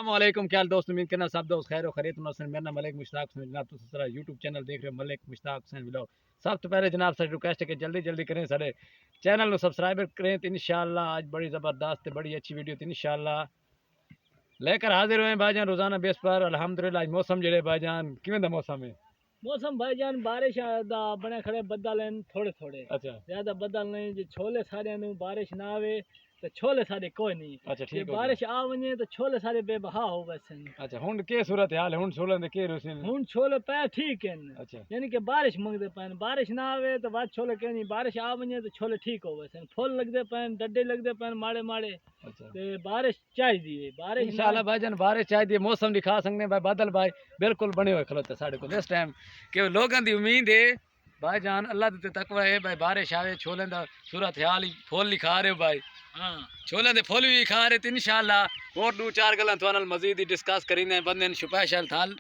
السلام علیکم کیا حال دوست امید کرنا سب دوست خیر و خیریت میں میرا نام ملک مشتاق حسین جناب تو سارا یوٹیوب چینل دیکھ رہے ہو ملک مشتاق حسین ولاگ سب تو پہلے جناب سے ریکویسٹ ہے کہ جلدی کریں سارے چینل کو سبسکرائب کریں تو انشاءاللہ آج بڑی زبردست بڑی اچھی ویڈیو تو انشاءاللہ لے کر حاضر ہوئے ہیں بھائی جان روزانہ بیس پر الحمدللہ آج موسم جڑے بھائی جان کیویں دا موسم ہے موسم بھائی جان بارش دا بنے کھڑے بدل ہیں تھوڑے اچھا زیادہ بدل نہیں جی چھولے سارے نوں بارش نہ آوے تو چھولے سارے کوئی نہیں اچھا جی ٹھیک ہو بارش آ ونجے تو چھولے سارے بے بہا ہو ویسن اچھا ہن کی صورت حال ہے ہن چھولے دے کی روسین ہن چھولے پے ٹھیک ہیں اچھا یعنی کہ بارش منگدے پین بارش نہ آوے تو بعد چھولے کہ نہیں بارش آ ونجے تو چھولے ٹھیک ہو ویسن پھول لگدے پین ڈڈے لگدے پین ماڑے اچھا تے بارش چاہیے بارش انشاءاللہ بھائی جان بارش چاہیے موسم دکھا سکتے ہیں بھائی بادل بھائی بالکل بنے ہوئے کھلوتے ساڑے کو اس ٹائم کہ لوگوں دی امید ہے بھائی جان اللہ دے تقوی ہے بھائی بارش آوے چھولے دا صورت حال پھول لکھا رہے ہو بھائی ہاں چھولے دے پھول بھی لکھا رہے تو انشاءاللہ اور دو چار گلاں تھوڑا مزید ہی ڈسکس کریں بندے نے شپیشل تھال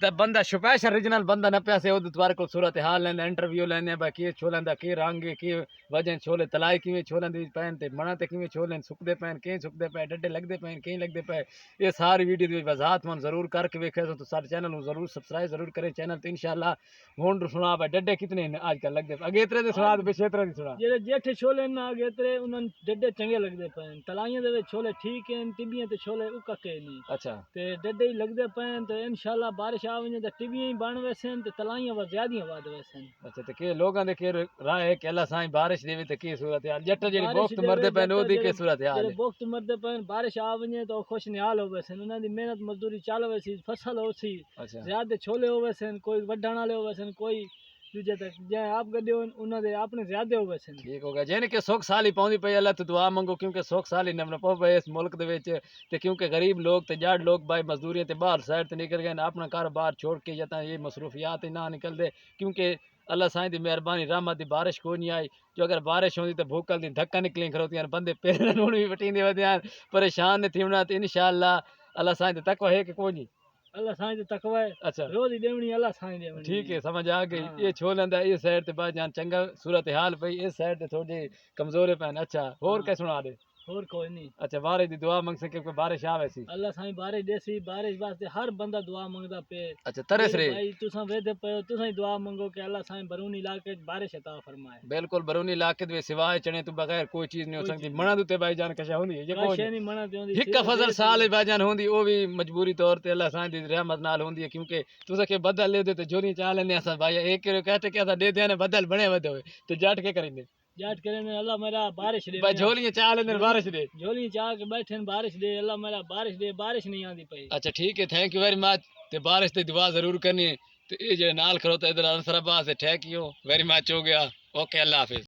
تے بندہ شپیشل ریجنل بندہ نہ پیسے او دوار کو صورت حال لینا انٹرویو لینے بھائی کی چھولے دا کی رنگ کی وجہ چھولے تلائی کیویں چھولے دی پین تے منا تے کیویں چھولے سکدے پین کی سکدے پے ڈڈے لگدے پین کی لگدے پے یہ ساری ویڈیو دی وضاحت من ضرور کر کے ویکھے تو سارے چینل نو ضرور سبسکرائب ضرور کرے چینل تے انشاءاللہ ہن سنا بھائی ڈڈے کتنے ہیں آج کل لگدے اگےترے دے سنا تے پچھےترے دی سنا جڑے جیٹھے چھولے نہ گیترے انہاں ڈڈے چنگے لگدے پین تلائیاں دے چھولے ٹھیک ہیں ٹبیاں تے چھولے اککے نہیں اچھا تے ڈڈے ہی لگدے پین تے انشاءاللہ بارش آ ونجے تے ٹبیاں ہی بن ویسن تے تلائیاں وا زیادیاں ود ویسن اچھا تے کہ لوگاں دے کہ راہ ہے کہ اللہ سائیں بارش دیوے تے کی صورت حال جٹ جڑی بارش بوقت مردے پین او دی کی صورت حال جڑے ہے وقت مردے پین بارش آ ونجے تو خوش نحال ہو ویسن انہاں دی محنت مزدوری چل ویسی فصل ہو سی اچھا زیادہ چھولے ہو ویسن کوئی وڈھن والے ہو ویسن کوئی دوجے تک جے آپ گڈے ہون انہاں دے اپنے زیادہ ہو ویسن ٹھیک ہو گیا جن کہ سکھ سالی پوندی پئی اللہ تو دعا منگو کیونکہ سکھ سالی نہ پو پئی اس ملک دے وچ تے کیونکہ غریب لوگ تے جاڑ لوگ بھائی مزدوریاں تے باہر سائڈ تے نکل گئے اپنا کاروبار چھوڑ کے جتا یہ مصروفیات نہ نکل دے کیونکہ اللہ سائیں دی مہربانی رحمت دی بارش کوئی نہیں آئی جو اگر بارش ہوندی تے بھوکل دی دھکا نکلیں کھروتیاں بندے پیرن نوں بھی وٹیندے ودیاں پریشان نہیں تھیونا تے انشاءاللہ اللہ سائیں دی تقوی ہے کہ کوئی نہیں اللہ سائیں تے تقوی اچھا روز ہی دیونی اللہ سائیں دیونی ٹھیک ہے سمجھ آ گئی یہ چھولیں دا یہ سائڈ تے با جان چنگا صورت حال پئی اس سائڈ تے تھوڑی کمزور پین اچھا اور کیا سنا دے اور کوئی نہیں اچھا بارش دی دعا منگ سکے کہ بارش آوے سی اللہ سائیں بارش دیسی بارش واسطے ہر بندہ دعا منگدا پے اچھا ترس رے بھائی تساں ویدے پے تساں ہی دعا منگو کہ اللہ سائیں برونی علاقے بارش عطا فرمائے بالکل برونی علاقے دے سوائے چنے تو بغیر کوئی چیز نہیں ہو سکتی منا دوتے بھائی جان کشا ہوندی ہے یہ کوئی نہیں منع تے ہوندی ہک فضل سال بھائی جان ہوندی او بھی مجبوری طور تے اللہ سائیں دی رحمت نال ہوندی ہے کیونکہ تساں کہ بدل لے دے تے جوری چا لینے اساں بھائی ایک کہتے کہ اساں دے دیاں نے بدل بنے ودے ہوئے تے جٹ کے کریں دے جاٹ کرے نے اللہ میرا بارش دے بھائی جھولیاں چا لینے بارش دے جھولی چاہ کے بیٹھے بارش دے اللہ میرا بارش دے بارش نہیں آندی پئی اچھا ٹھیک ہے تھینک یو ویری مچ تے بارش تے دعا ضرور کرنی ہے تے یہ جو نال کھڑوتا ادھر انصر عباس ہے تھینک یو ویری مچ ہو گیا اوکے اللہ حافظ